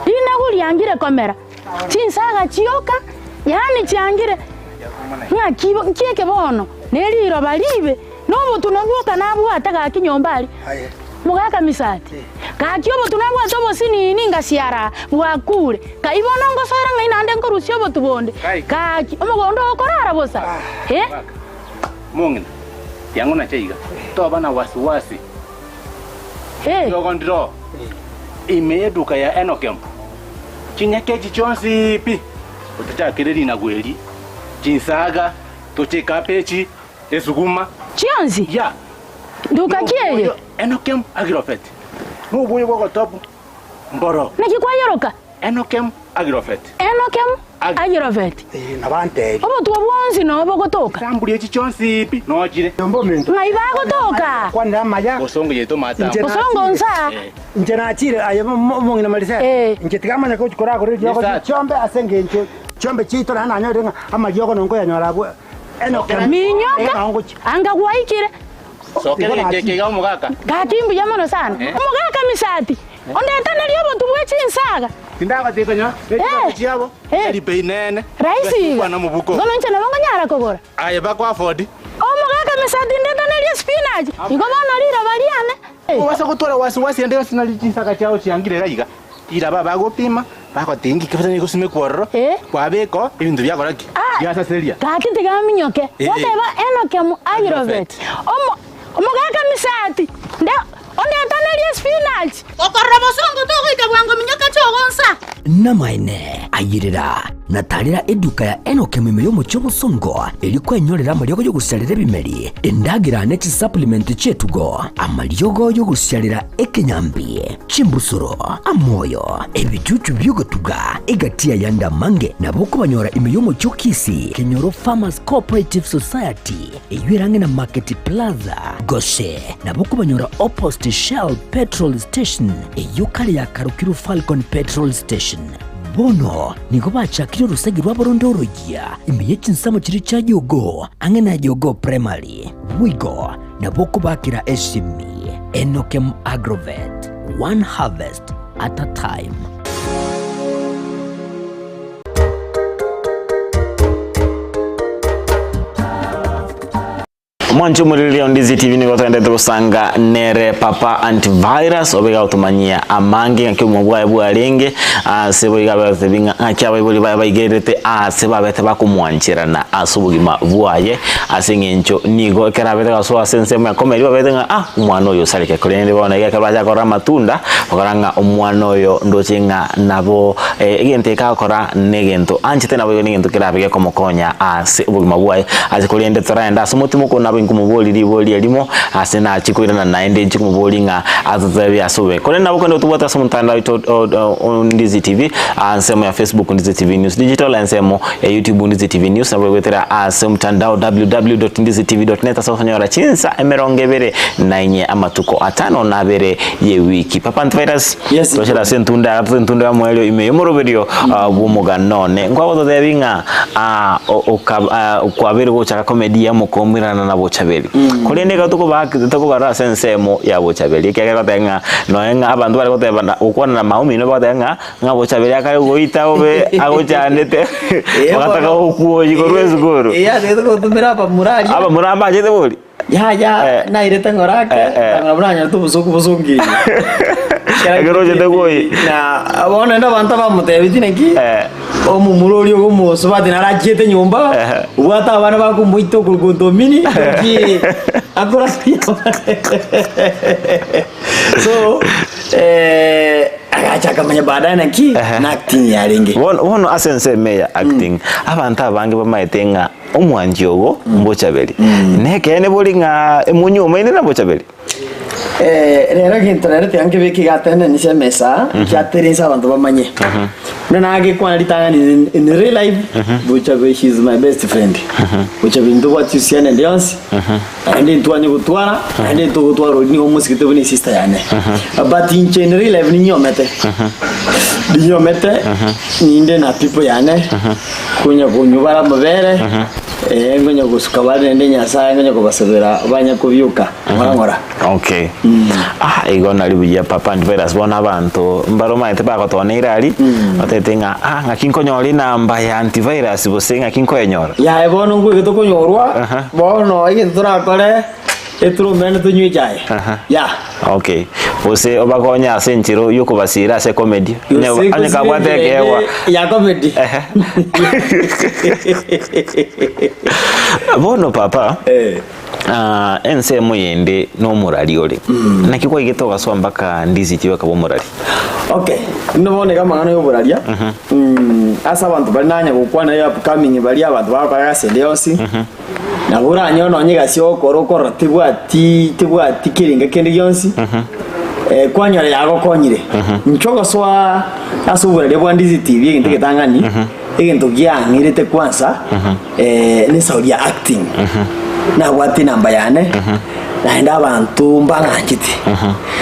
E: ina guliangire komera chinsaga chioka yani chiangire ngakibo kieke bono neliro balibe nobo tunabuka nabwata gakinyombali mugaka misati kakiobo tunabwata obosini ninga siara bwakure kaibona ngosora ngainande nkorusyo botubonde kaki omugondo okorara bosa
F: mungina yangu na chaiga toba na wasiwasi yogondro imeduka ya Enokem chinyake chichonsi pi utachakireri na gweli chinsaga tocheka pechi esuguma
E: chionzi
F: ya
E: nduka kieye
F: Enokem Agrofet nubuye bwo top mboro
E: nakikwayeroka
F: Enokem Agrofet
E: Agrofet
F: nabante
E: obo twabonzi no bogotoka
F: tambuli chichonsi pi nojire
E: ndombo mento naibagotoka
F: kwanda maya bosongo yeto mata
E: bosongo nsa
A: njena achire ayo mongina malise njetikama ko chikora ko ryo chombe asenge ncho chombe chito na nanyo ama yoko nongo ya nyorabwe
E: minyoka anga waikire
F: sokere keke mugaka
E: gatimbu yamono sana mugaka misati ondeta naliyo tubwe chinsaga
F: tindaga tekonya chiabo eri peinene
E: raisi
F: bana mubuko
E: ngono nchana banganyara kogora
F: aye bakwa afford
E: mugaka misati ndeta naliyo spinach iko bana lira baliane
F: wasa kutora wasi ndeo sinali chinsaga chao chiangire raiga ira baba gopima bako tingi kifanya kusime kworo kwa beko ibintu byakoraki yasa seria
E: kakiti gaminyoke whatever Enokem Agrofet omugaka misati nde ondeta naliyo spinach okorobosongo togoita bwango minyoka chogonsa
D: namaine ayirira natalira eduka ya Enokem imeyo muchobosongo ilikuwa enyorera amaliogo yo gusyalira ebimeri endagira nechi supplement chetugo amaliogo yo gusyalira ekenyambi chimbusuro amoyo ebichuchu byogotuga egatia yanda mange naboko banyora imeyo muchokisi Kenyoro Farmers Cooperative Society eyurange na Market Plaza Goshe naboko banyora opposite Shell Petrol Station eyukali ya Karukiru Falcon Petrol Station bono niko bachakire urusagi rwa borondorogia imeye chinsamo chiri cha yogo angena yogo primary mwigo naboko bakira eshimi Enokem Agrofet, one harvest at a time.
B: Mwanchu murili on DZTV ni gotende tusanga nere papa antivirus obega utumanyia amangi ngaki mubwa ebu alenge sebo igabe tebinga akya bayibuli bayigerete seba bete bakumwanchirana asubugima bwaye asengencho nigo kerabete gaso asensemo yakomeri babete nga umwana oyo salike kolende bona yake baja kora matunda bakoranga umwana oyo ndochenga nabo egente kakora negento anchite nabo negento kerabege komokonya ase ubugima bwaye azikolende tsaraenda asumutimo kona kumuboli liboli elimo asena achikoirana naende nchikumuboli nga azazabi asube kole nabo kwenda utubata somutanda DZTV ansemo ya Facebook DZTV News Digital ansemo ya YouTube DZTV News nabo wetera asomutandao www.ndiztv.net asofanyora chinsa emerongevere nainye amatuko atano nabere ye wiki papa antivirus toshera sentunda ya mwelio imeyomoroberio bumuga none ngwawo tebinga kwa bere go chaka comedy ya mukomirana nabo buchabeli kuri ndeka tukubara sensemo ya buchabeli keke gotenga noenga abantu bari gotebana ukwana na maumi no gotenga nga buchabeli akari goita obe agochanete bakataka ukuoyi korwezi goro
A: rero gotumira aba
B: muramba jete boli
A: ya na irete ngorake ngabulanya tubuzungi
B: Ageroje degoi
A: na abona nda banta bamutebiti neki omumurori omuso bati narajete nyumba ubata abana bakumuito kugondomini ki akora so agacha kamanya baadaye naki na acting yaringe
B: wono asense meya acting abantu abange bamaitenga omwanjogo mbochabeli neke ne bolinga emunyuma ine na bochabeli
A: rero kintorete yange biki gatene ni semesa chaterinsa abantu bamanye nana age kwa litanga in real life Buchabe she is my best friend Buchabe ndo what you see and dance and into anyo gutwara and into gutwara ni omusikite buni sister yane but in real life ni nyomete ninde na people yane kunya kunyubara mabere ngonya gusuka barende nyasa ngonya kubasabira banya kubyuka nkora
B: okay igona libuya papa ndivera bona abantu mbaroma ite bakotona irali batetenga ngakinkonyori namba ya antivirus bosenga kinkoyenyora
A: ya ebono nguye tokonyorwa bono igintu turakore eturumene tunywe jaye ya
B: okay bose obakonya senchiro yokubasira se comedy anyaka kwatekewa
A: ya comedy
B: bono papa ense muyende no murali ole nakiko igitoka so mbaka ndizi tiwe kabo murali
A: okay ndobone kama ngano yo muralia asa abantu bananya gukwana ya upcoming bali abantu bakaya sendeosi na buranyo no nyiga sio korokoro tibwati kiringa kende yonsi kwanyore yago konyire nchogo swa asubura de bwandizi TV igintu gitangani igintu gyangirite kwanza ni saudi acting na wati namba yane naenda abantu mbanganjiti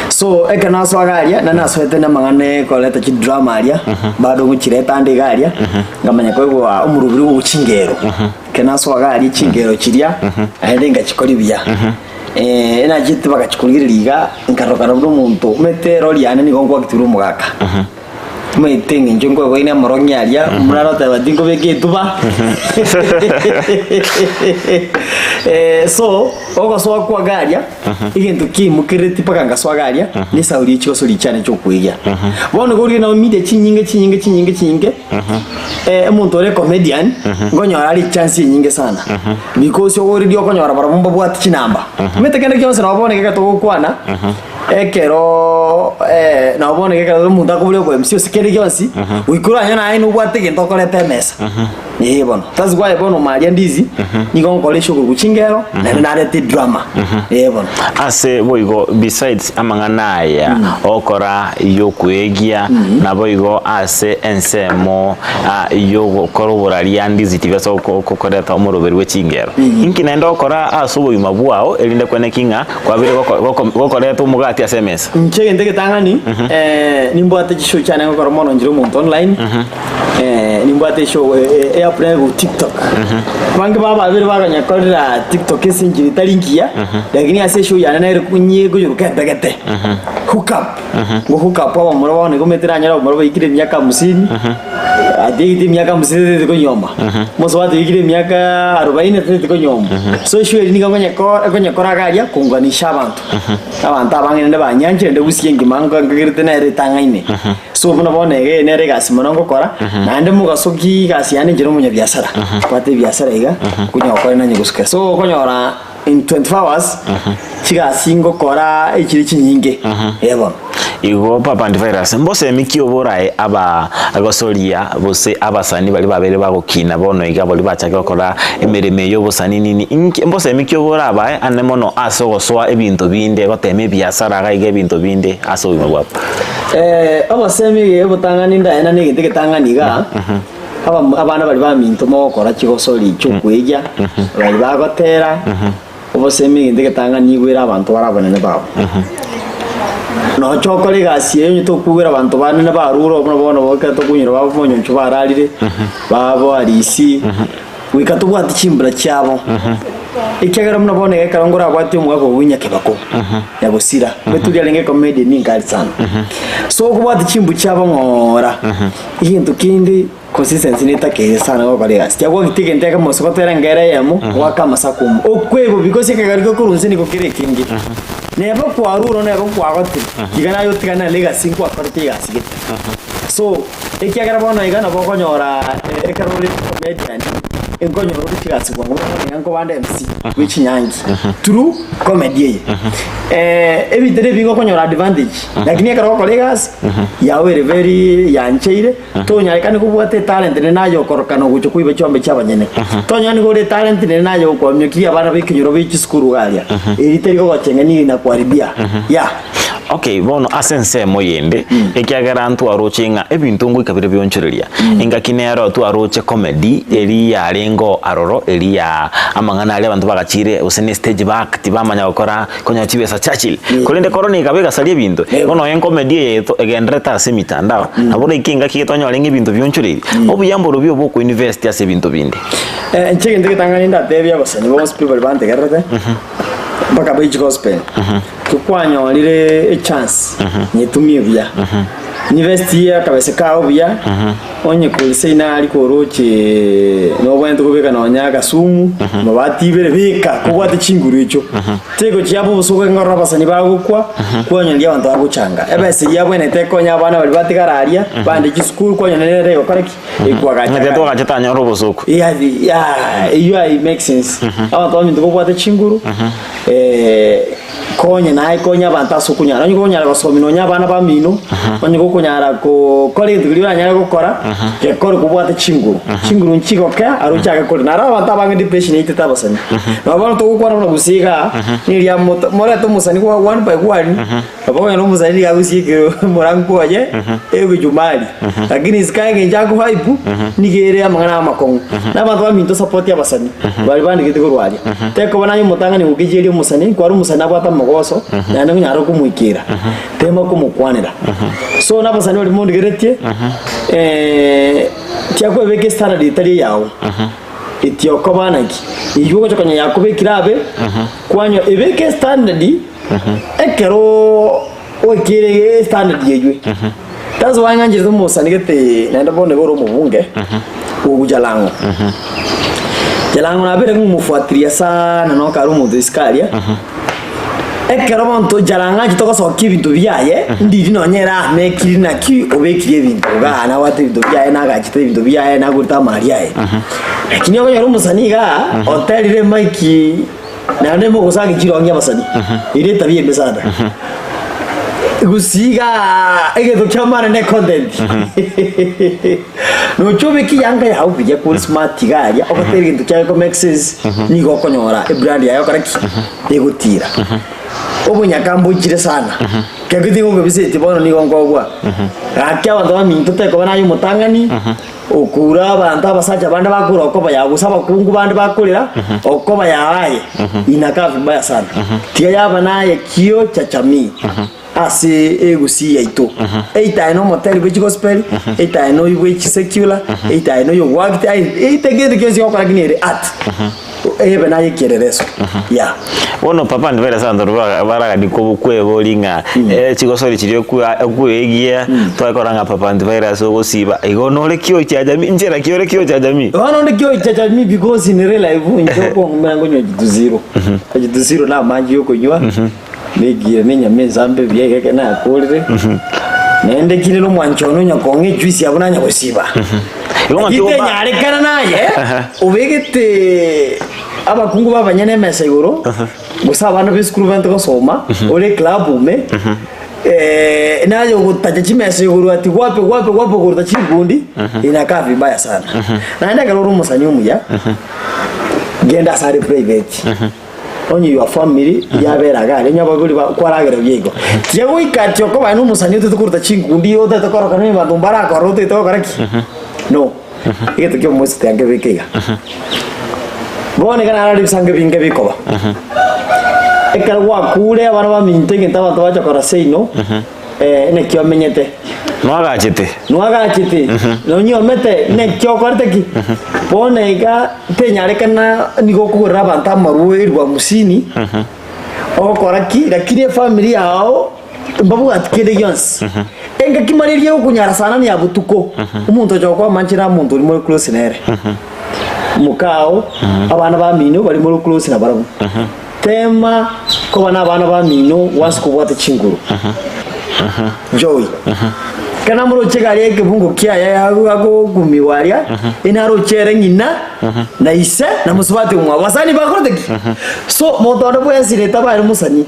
A: so ekana swagaria na naswete na mangane koleta chi drama aria bado nguchireta ande garia ngamanya kwego umurubiri w'uchingero kana swagaria chingero chiria aende ngachikori biya ena jitu bakachikuririga nkarokana n'umuntu metero liane ni gongwa kituru mugaka meeting njungo go ina moronyaria murarota badingo beke tuba so ogo so kwa garia igintu kimukiriti paka ngaswagaria ni sauri chiko suri cyane cyo kwiga bono gori na mide chinyinge umuntu ore comedian ngonyora ari chance nyinge sana because ogori dio konyora barabomba bwati chinamba metekende kyose nabone keka to kwana ekero nabone keka umuntu akubule ko MC sikeri kyose wikuranya na ino bwati gento kolete mesa ni bono tazwa bono maria ndizi nigo nkolesho kuchingero na narete drama bono
B: ase boigo besides amangana ya okora yokwegia na boigo ase ensemo yogo koroborari ndizi tiveso kokoreta omuroberi wechingero inki nenda okora asubo yumabwao elinde kwenekinga kwabire gokoreta umugati SMS
A: nchege ndege tangani nimbwate chisho cyane ngokora mono njiro muntu online nimbwate show airplay ku TikTok bangi baba babiri baganya korera TikTok esinjiri talinkia lakini ase show yana na kunye gujuruka begete hook up abo murabo ne gometeranya abo murabo ikire myaka 50 adigi myaka 50 ko nyoma muso watu ikire myaka 40 ko nyoma so show ni ganya koragaria kunganisha abantu abangene banyanje nde busienge manga ngirite na retanga ine so buna bone ne regasi monongo kora nande mugasoki gasi yane njero munya biasara kwate biasara iga kunya okore na nyigusuka so konyora in 24 hours chiga singo kora ikiri kinyinge yebo
B: igo papa antivirus mbose mikio borae aba agosoria bose abasani bali babere bagokina bono iga boli bachake okora emereme yo bosani nini inki mbose mikio boraba anemono asogoswa ebintu binde goteme biasara ga ige ebintu binde aso bimagwapo
A: abasemi ebotangani ndaena nigite gitanganiga abana bali baminto mokora chigosori cyokweja bali bagotera obosemi ngite gitangani igwira abantu barabonene babo no chokole gasi yenyu to kuwera abantu banene baruro bono boka to kunyira bavumonyo ncho bararire babo arisi wikatubwati chimbura cyabo ikiagera muna bone karongora kwati umwako winya kebako ya gusira beturi alenge comedy ni ngali sana so kubati chimbu chaba ngora ihintu kindi consistency nitake sana kwa kolega siagwa gitike nteka musoko terengere yamo wakama sakum okwebo because kagariko kurunzi niko kire kingi nebo kwaruro nebo kwagote igana yotikana legacy kwa korti gasigite so ikiagera bona igana bokonyora ekarori comedian engonyoro rutigatsi kwa ngo bande MC wichinyangi true comedy ebitere bingo konyora advantage lakini ekaro colleagues yawe very yancheire tonya ikani kubwate talent ne nayo korokano gucho kuibe chombe cyabanyene tonya ni gore talent ne nayo kwamyokia bana bikinyoro bichi skuru galia eriteri go chengeni na kwaribia ya
B: okay bono asense moyende ekiagera antu arochinga ebintu ngo ikabire byonchereria ingakinero tu aroche comedy eri ya rengo aroro eri ya amangana ale abantu bagachire usene stage back tibamanya gukora konya chibesa Churchill kolende koroni ikabega salie bintu bono en comedy yeto egendreta semitandao nabone ikinga kigetonyo alenga bintu byonchereria obuyambo rubyo boko invest ase bintu bindi
A: nchege nditangana ndatebya basani bo people bande gerete baka beach gospel tukwanyo lile chance nyetumie bya university ya kabese kao bya onye kulise ina aliko roche no bwento kubeka na onyaga sumu mabati bere bika kubwate chinguru icho tego cyabo busoko ngora basani bagukwa kwanya ndia abantu bagucanga ebese yabwene tekonya bana bali batigararia bande ki school kwanya nere yokareki ikwagacha
B: ndio gachetanya robosoko
A: ya it makes sense abantu bamintu kubwate chinguru konya nae konya bantaso kunyara nyo kunyara gosomino nya bana bamino onye kunyara ko kole ndugirira nya gukora ke kore kubwate chinguru nchiko ka aruchaga kole nara banta bange depression iteta basani babano to gukora no gusiga niria mora to musani kwa one by one babano no musani ga gusike morango aje ego jumali lakini sikaye njago hype nigere amangana amakongo nabantu baminto support ya basani bali bandi gitigurwari teko bananyo mutanga ni ugijeri musani kwa rumusani abata goso nane kunyaro kumwikira tema kumukwanira so nabasani oli mundi geretie tiako beke standard itali yawo itio kobanaki iyugo chokanya yakubekira abe kwanyo ebeke standard ekero okire standard yejwe tazo wanganje zo musani gete nanda bone goro mubunge ugujalango jalango nabere kumufuatilia sana no karumu diskaria ekero monto jalanga kitoko soki bintu byaye ndiri nonyera mekiri naki obekire bintu gana wate bintu byaye naga kite bintu byaye nagurta mariaye lakini yo rumusani ga hotel re maiki na ndemo gusanga kirongia basani ire tabiye mesada gusiga egeto chamara ne content no chobe ki yanga ya ubije ko smart garia hotel kintu cyako maxes ni gokonyora e brand yayo karaki egutira obunyakambo chire sana kagiti ngo bisete bono ni gongo bwa akya abantu baminto teko banayo mutangani okura abantu abasacha bande bakura okoba yagusaba kungu bande bakurira okoba yaye inaka vibaya sana tia yaba naye kio cha jamii ase egusi yaito eita no motel which gospel eita no which secular eita no yo work eita gede kesi okora ginere art ebe naye kierereso ya
B: wono papa ndivera sana ndorwa baraga dikobukwe bolinga chigosori chirio kuegia twakoranga papa ndivera so gosiba igono le kio cha jamii njera kio le kio cha jamii
A: wono le kio cha jamii because in real life njoko mbango nyo jitu zero na manji yoko nywa megia menya mezambe byege na akolire nende kile no mwanchono nyakonge juice yabunanya gosiba Itenya arekana naye ubegete abakungu babanyene meseguro gusa abantu biskuru bante gosoma ore club ume nayo gutaje chimeseguro ati wape kurta chigundi inakaa vibaya sana naenda kaloro musanyumu ya genda sare private onye your family yaberaga lenya baguri kwaragera byego tiego ikati oko banu musanyo tukurta chigundi oda tokoro kanwe madumbara korote to karaki no ike tukio mwezi tange bekega bone kana ari bisange binge bikoba ekara wa kule abana ba mintege ntaba tabacha kora seino ene kyo menyete nwagachite no nyomete ne kyokorteki bone iga tenyarekana nigo kugura abantu amaruwe rwa musini okoraki lakini family yao mbabu atkede yons enga kimaririe okunyara sana ni abutuko umuntu joko manchira muntu uri muri close nere mukao abana ba mino bari muri close na barabu tema ko bana ba mino wasikubwate chinguru joy kana muro chegari ke bungo kia ya go gumiwaria inaro chere ngina na isa na musubati umwa basani bakoroteki so motondo bwe sireta bari musani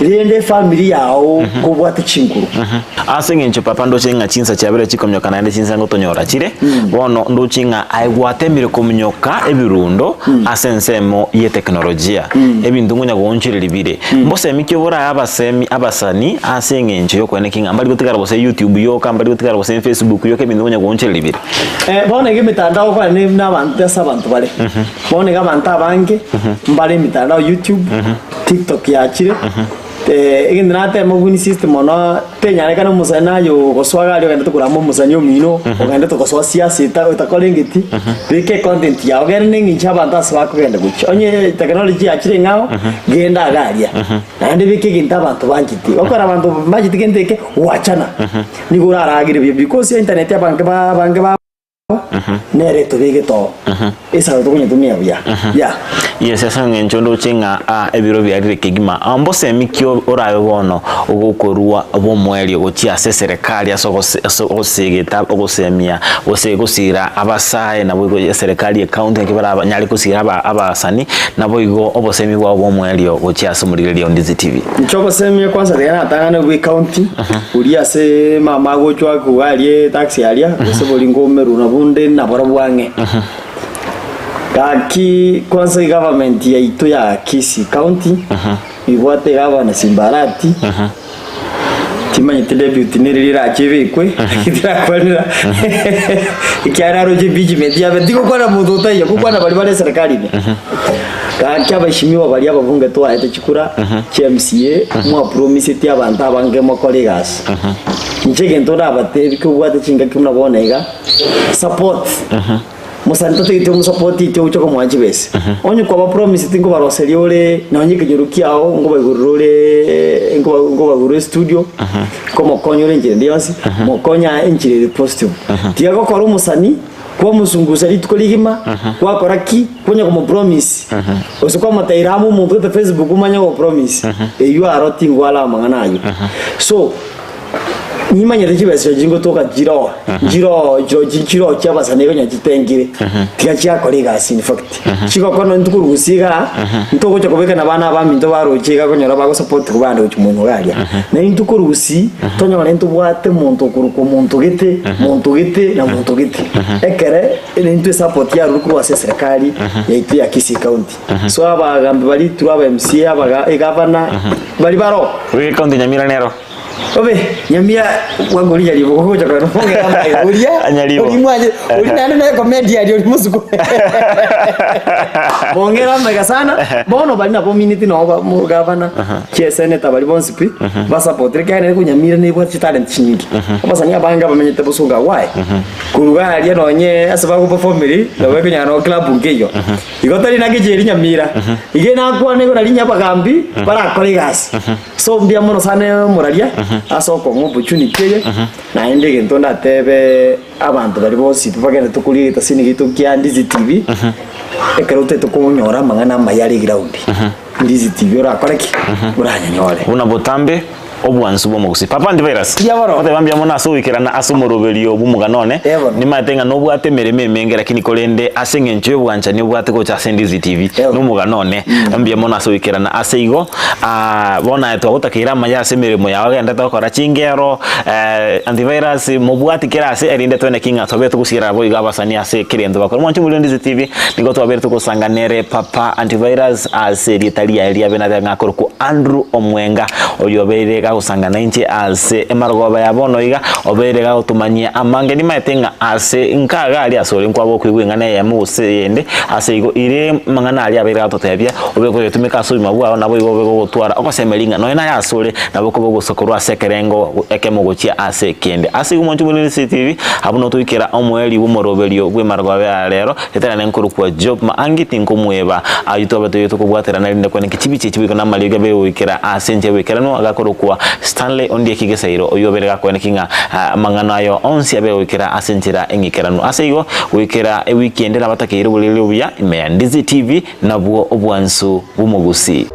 A: rende family yao kubwate chinguru
B: asengencho papa ndo chinga chinsa chabere chikomnyoka na ende chinsa ngotonyora chire bono ndo chinga aigwatemire komnyoka ebirundo asensemo ye teknolojia ebintu ngunya gonchire libire mbose mikyo bora abasani asengencho yokone kinga mbali gotigara bose YouTube yoka mbali gotigara bose Facebook yoka ebintu ngunya gonchire libire
A: bone ge mitandao kwa ne n'abantu y'abantu bale bone ga abantu abange mbali mitandao YouTube TikTok yakire iginate muguni system ono tenyare kana musana yo goswaga ryo genda tukuramo musanyo mino ogenda tukoswa siasa utakolengeti bike content ya ogerne ngincha bantu bako genda gucho onye technology yakire ngao genda agaria nande bike ginta bantu banjiti okora abantu banjiti gendeke wachana niguraragire because internet ya banke ba nere to bige to esa to kunya tumia bya ya
B: yes asa ngenchondo chinga ebiro byarire kigima ambose mikyo orayo bono ogokorwa bomweli ogotia serikali asogosegeta ogosemia osegosira abasaye nabo serikali account nkibara abanyali kusira abasani nabo igo obosemi bwa bomweli ogotia somurire on Ndizi TV
A: nchoko semia kwanza rena atangana bwe county uri ase mama gochwa kualie taxi alia osobolingo meru na bunde na borobwange kaki kwanza government ya ito ya Kisii County ibwate gavana Simbarati timanye telebuti nirira chebekwe kitrakwanira ikyara roje biji media bediko kwana mudota ya kukwana bali bale serikali ne kaki abashimiwa bali abavunga to ahete chikura CMCA mu promise ti abantu abange mo colleagues nchege ntora abate biko bwate chinga kimna bonega support musanta tete mu support ite ucho ko mwanji bese onye kwa ba promise tingo baroseli ole na onye kijurukiao ngo bagurure ngo bagurure studio como konyo renje ndiyasi mo konya enchire positive tiago ko rumusani kwa musunguza litukoligima kwa koraki konya ko promise osoko matairamu mu Facebook umanya ko promise you are rotting wala manganayo so nimanye tekibese jingo toka jiro cyabasane yo nyagitengire tiyachi akoriga in fact chiko kono ntukuru gusiga ntoko cyo kubeka nabana baminto barochega konyora bago support kubanda umuntu galia na ntukuru gusi tonya bane ntubwate muntu kuru ko muntu gete na muntu gete ekere ene ntu support ya rukuru wa serikali ya Kisii County so abagambe bali turaba MC abaga governor bali baro
B: we county Nyamira nero
A: obe nyamia wangoli yali boko chakara nofonge kama ulia ulimwaje ulina na comedy ali musuko bongera mega sana bono bali na community no ba mu governor CSN tabali bonsipi basa potre kana ku nyamira ni bwati talent chingi abasanya banga bamenyete busunga why kuruga ali nonye asaba ku performeri nawe kunya no club ngeyo igotari na gijeri nyamira igena kwa nego na linya bagambi para colleagues so mbia mono sana moralia asoko mu opportunity na ndege ntonda tebe abantu bari bose tupagenda tukuri tasini gitu kya Ndizi TV ekerote tukunyora mangana mayari ground Ndizi TV ora koreki uranya nyore
B: una botambe obwansu bo mugusi papa ndi virus ote bambya mona asubikira na asumuroberio bumuganone ni matenga no bwate mereme menge lakini kolende asengencho yobwancha ni bwate ko cha Ndizi TV no muganone ambya mona asubikira na aseigo bona eto gutakira maya semeremo yawe genda takora chingero antivirus mubwati kira ase erinde twene kinga tobe tukusira bo igabasani ase kirendo bakora mwanchi muri Ndizi TV nigo twabere tukusanganere papa antivirus ase ritalia elia benada ngakoro ku Andrew Omwenga oyobere ga gusangana inche ase emarogoba ya bono iga obere ga gutumanyia amange ni maetenga ase nkaga ali asore nkwabo kwigwingana ya musende ase igo ire mangana ali abere ga totebia obeko yetumika asuri mabwa nabo igo bego gutwara okosemelinga no ina ya asore nabo ko bogosokorwa sekerengo ekemugochia ase kende ase igo montu muri CTV abuno tuikira omweli bumoroberio gwe marogoba ya lero etera nenkuru kwa job maangi tinkumweba ayutobe to kubwatera na rinde kwenye kichibi chibi kana maliga be wikira asenje wikira no agakoro kwa Stanley Ondie kigesairo oyobere gakone kinga mangano ayo onsi abe wikira asenjira engikira no aseigo wikira e weekend na batakire bulile buya imeandizi TV nabwo obwansu bumugusi.